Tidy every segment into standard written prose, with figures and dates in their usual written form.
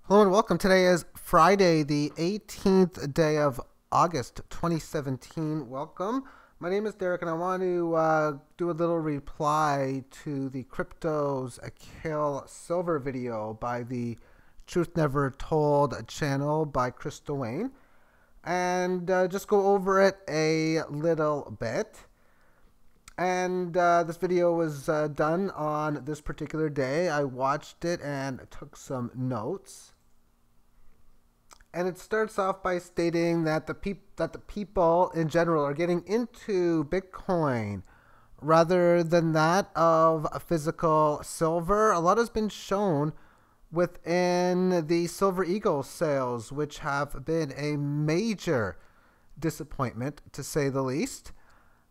Hello and welcome. Today is Friday, the 18th day of August 2017. Welcome. My name is Derek, and I want to do a little reply to the Cryptos Kill Silver video by the Truth Never Told channel by Crystal Wayne, and just go over it a little bit. And this video was done on this particular day. I watched it and took some notes. And it starts off by stating that the people in general are getting into Bitcoin rather than that of physical silver. A lot has been shown within the Silver Eagle sales, which have been a major disappointment, to say the least.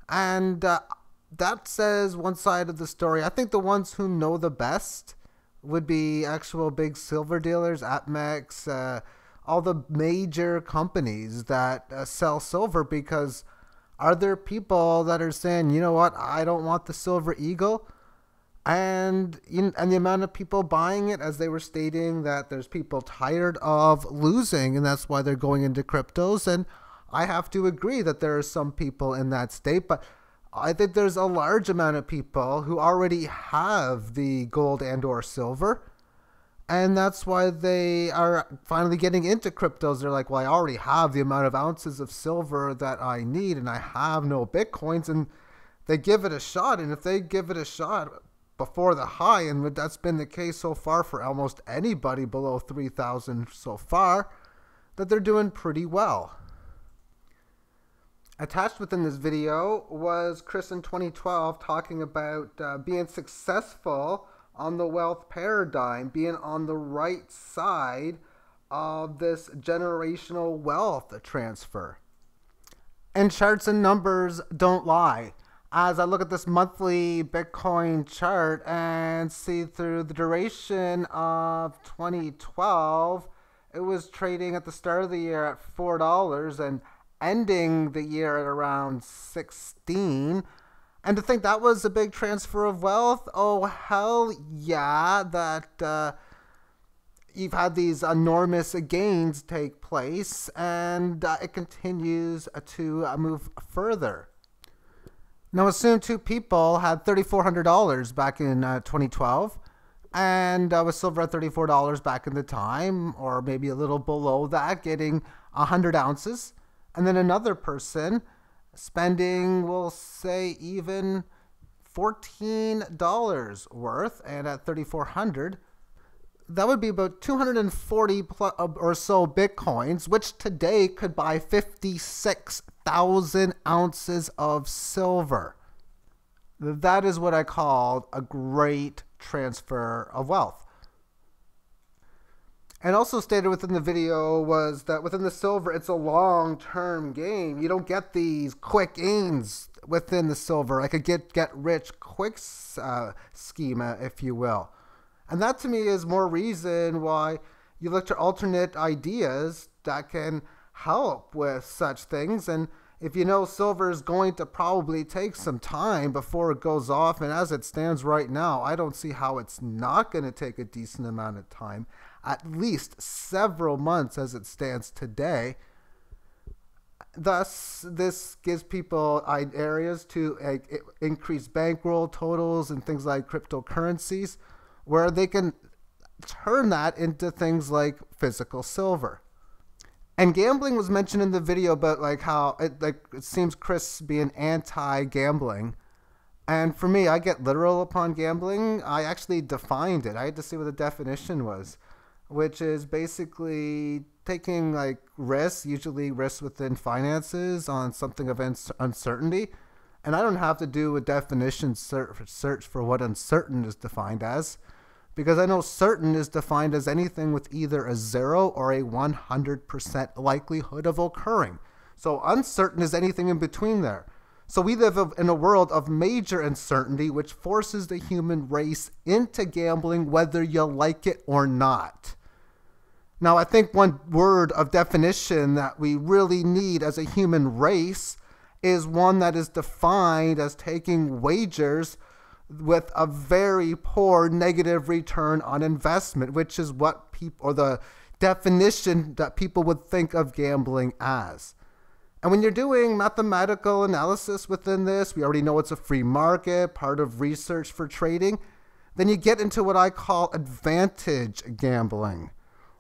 And that says one side of the story. I think the ones who know the best would be actual big silver dealers, APMEX, all the major companies that sell silver, because are there people that are saying, you know what, I don't want the Silver Eagle? And the amount of people buying it, as they were stating, that there's people tired of losing, and that's why they're going into cryptos. And I have to agree that there are some people in that state, but I think there's a large amount of people who already have the gold and or silver. And that's why they are finally getting into cryptos. They're like, well, I already have the amount of ounces of silver that I need, and I have no Bitcoins. And they give it a shot. And if they give it a shot before the high, and that's been the case so far for almost anybody below 3,000 so far, that they're doing pretty well. Attached within this video was Chris in 2012 talking about being successful on the wealth paradigm, being on the right side of this generational wealth transfer. And charts and numbers don't lie. As I look at this monthly Bitcoin chart and see through the duration of 2012, it was trading at the start of the year at $4 and ending the year at around 16. And to think that was a big transfer of wealth, oh, hell yeah, that you've had these enormous gains take place, and it continues to move further. Now, assume two people had $3,400 back in 2012, and with silver at $34 back in the time, or maybe a little below that, getting 100 ounces, and then another person spending, we'll say, even $14 worth, and at 3,400, that would be about 240 or so Bitcoins, which today could buy 56,000 ounces of silver. That is what I call a great transfer of wealth. And also stated within the video was that within the silver, it's a long-term game. You don't get these quick gains within the silver, like a get-rich-quick schema, if you will. And that, to me, is more reason why you look to alternate ideas that can help with such things. And if you know silver is going to probably take some time before it goes off, and as it stands right now, I don't see how it's not going to take a decent amount of time, at least several months as it stands today. Thus, this gives people areas to increase bankroll totals and things like cryptocurrencies, where they can turn that into things like physical silver. And gambling was mentioned in the video, but how it seems Chris being anti-gambling. And for me, I get literal upon gambling. I actually defined it. I had to see what the definition was, which is basically taking risks, usually risks within finances, on something of uncertainty. And I don't have to do a definition search for what uncertain is defined as, because I know certain is defined as anything with either a 0 or a 100% likelihood of occurring. So uncertain is anything in between there. So we live in a world of major uncertainty, which forces the human race into gambling, whether you like it or not. Now, I think one word of definition that we really need as a human race is one that is defined as taking wagers with a very poor negative return on investment, which is what people, or the definition that people would think of gambling as. And when you're doing mathematical analysis within this, we already know it's a free market, part of research for trading. Then you get into what I call advantage gambling,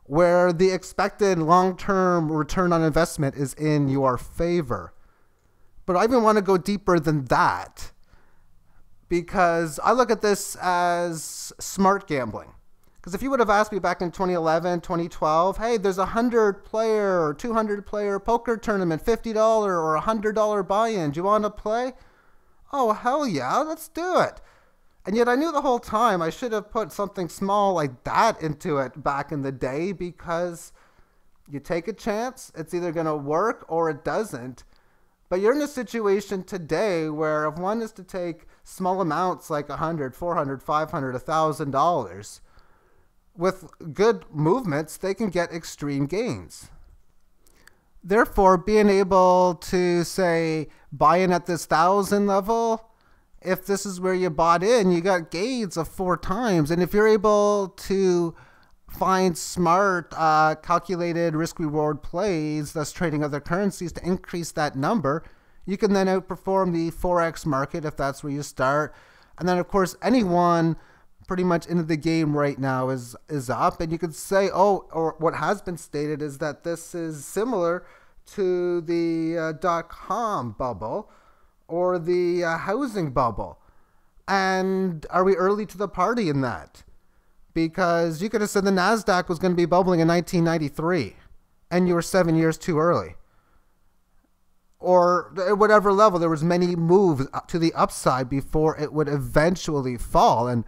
where the expected long-term return on investment is in your favor. But I even want to go deeper than that, because I look at this as smart gambling. Because if you would have asked me back in 2011, 2012, hey, there's a 100-player or 200-player poker tournament, $50 or $100 buy-in, do you want to play? Oh, hell yeah, let's do it. And yet I knew the whole time I should have put something small like that into it back in the day, because you take a chance, it's either going to work or it doesn't. But you're in a situation today where if one is to take small amounts like $100, $400, $500, $1,000, with good movements, they can get extreme gains. Therefore, being able to, say, buy in at this 1,000 level, if this is where you bought in, you got gains of 4 times. And if you're able to find smart, calculated risk-reward plays, thus trading other currencies to increase that number, you can then outperform the Forex market if that's where you start. And then, of course, anyone pretty much into the game right now is up. And you could say, oh, or what has been stated is that this is similar to the dot-com bubble or the housing bubble. And are we early to the party in that? Because you could have said the NASDAQ was going to be bubbling in 1993 and you were 7 years too early. Or at whatever level, there was many moves to the upside before it would eventually fall. And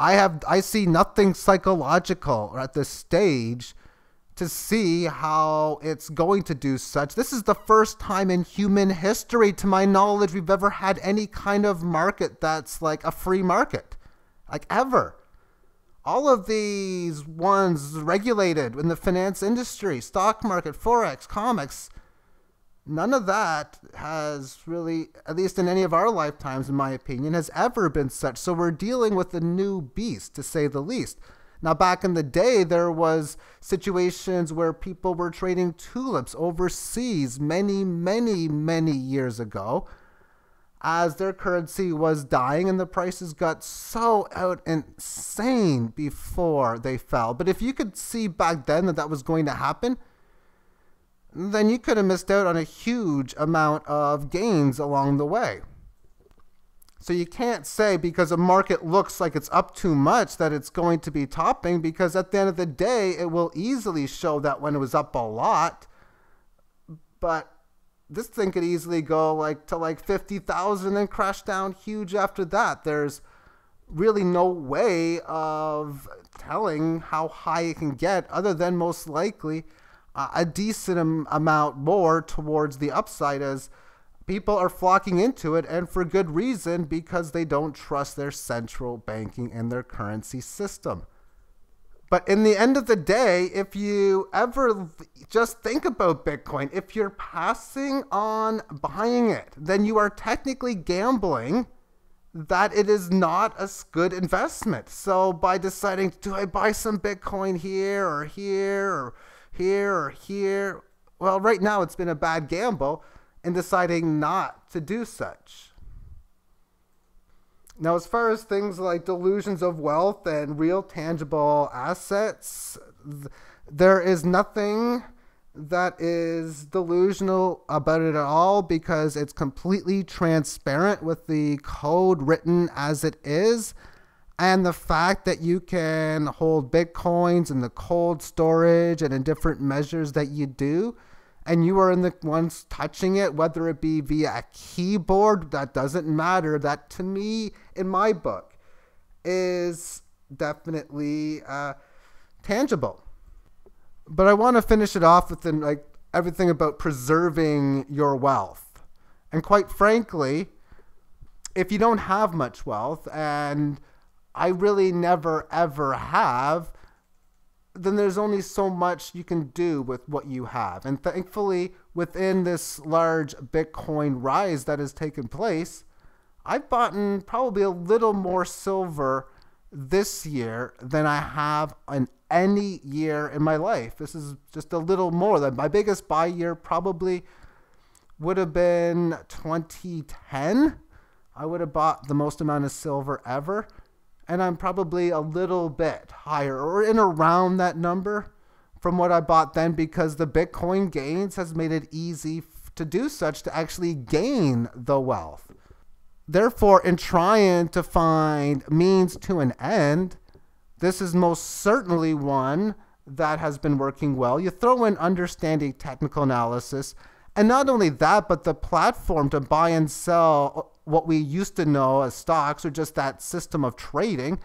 I see nothing psychological at this stage to see how it's going to do such. This is the first time in human history, to my knowledge, we've ever had any kind of market that's like a free market, like ever. All of these ones regulated in the finance industry, stock market, Forex, comics, none of that has really, at least in any of our lifetimes, in my opinion, has ever been such. So we're dealing with a new beast, to say the least. Now, back in the day, there was situations where people were trading tulips overseas many, many, many years ago, as their currency was dying and the prices got so out insane before they fell. But if you could see back then that that was going to happen, then you could have missed out on a huge amount of gains along the way. So you can't say because a market looks like it's up too much that it's going to be topping, because at the end of the day, it will easily show that when it was up a lot. But this thing could easily go to 50,000 and crash down huge after that. There's really no way of telling how high it can get, other than most likely a decent amount more towards the upside, as people are flocking into it, and for good reason, because they don't trust their central banking and their currency system. But in the end of the day, if you ever just think about Bitcoin, if you're passing on buying it, then you are technically gambling that it is not a good investment. So by deciding, do I buy some Bitcoin here or here or here or here? Well, right now it's been a bad gamble in deciding not to do such. Now, as far as things like delusions of wealth and real tangible assets, there is nothing that is delusional about it at all, because it's completely transparent with the code written as it is. And the fact that you can hold Bitcoins in the cold storage and in different measures that you do, and you are in the ones touching it, whether it be via a keyboard, that doesn't matter. That, to me, in my book, is definitely tangible. But I want to finish it off with everything about preserving your wealth. And quite frankly, if you don't have much wealth, and I really never ever have, then there's only so much you can do with what you have. And thankfully, within this large Bitcoin rise that has taken place, I've bought probably a little more silver this year than I have in any year in my life. This is just a little more than my biggest buy year probably would have been 2010. I would have bought the most amount of silver ever. And I'm probably a little bit higher or in around that number from what I bought then, because the Bitcoin gains has made it easy to do such, to actually gain the wealth. Therefore, in trying to find means to an end, this is most certainly one that has been working well. You throw in understanding technical analysis, and not only that, but the platform to buy and sell what we used to know as stocks, or just that system of trading.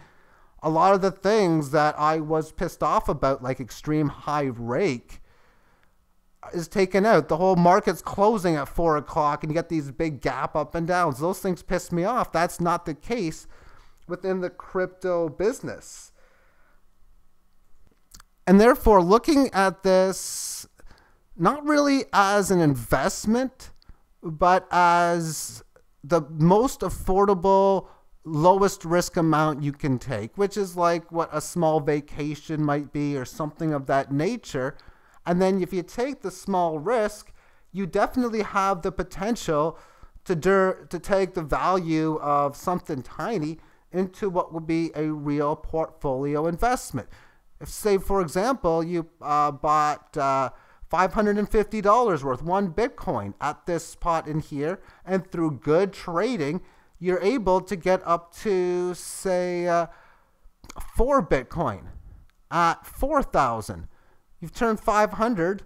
A lot of the things that I was pissed off about, like extreme high rake, is taken out. The whole market's closing at 4 o'clock and you get these big gap up and downs. Those things piss me off. That's not the case within the crypto business. And therefore, looking at this not really as an investment, but as the most affordable, lowest risk amount you can take, which is like what a small vacation might be or something of that nature. And then if you take the small risk, you definitely have the potential to take the value of something tiny into what would be a real portfolio investment. If, say, for example, you bought $550 worth, one Bitcoin at this spot in here, and through good trading, you're able to get up to, say, 4 Bitcoin at 4,000. You've turned 500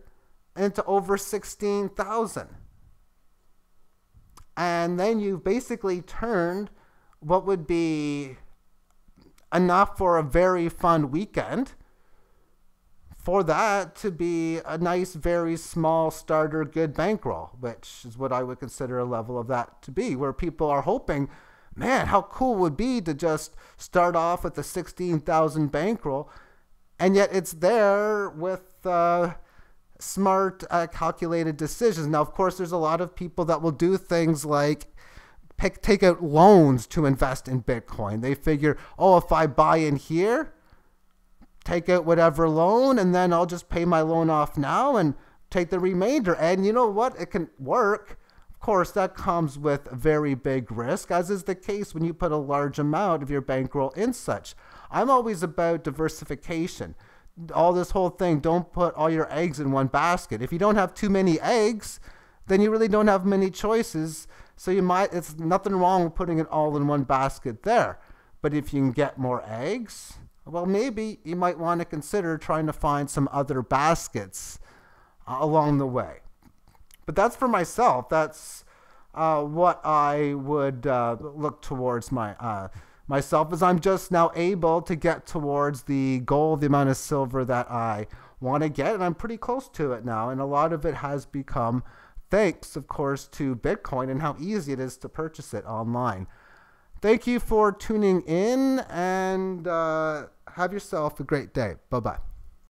into over 16,000. And then you've basically turned what would be enough for a very fun weekend, for that to be a nice, very small starter good bankroll, which is what I would consider a level of that to be, where people are hoping, man, how cool it would be to just start off with a 16,000 bankroll. And yet it's there with smart, calculated decisions. Now, of course, there's a lot of people that will do things like take out loans to invest in Bitcoin. They figure, oh, if I buy in here, take out whatever loan, and then I'll just pay my loan off now and take the remainder. And you know what? It can work. Of course, that comes with very big risk, as is the case when you put a large amount of your bankroll in such. I'm always about diversification. All this whole thing, don't put all your eggs in one basket. If you don't have too many eggs, then you really don't have many choices. So it's nothing wrong with putting it all in one basket there. But if you can get more eggs, well, maybe you might want to consider trying to find some other baskets along the way. But that's for myself. That's what I would look towards myself, as I'm just now able to get towards the goal, the amount of silver that I want to get, and I'm pretty close to it now. And a lot of it has become thanks, of course, to Bitcoin and how easy it is to purchase it online. Thank you for tuning in, and have yourself a great day. Bye-bye.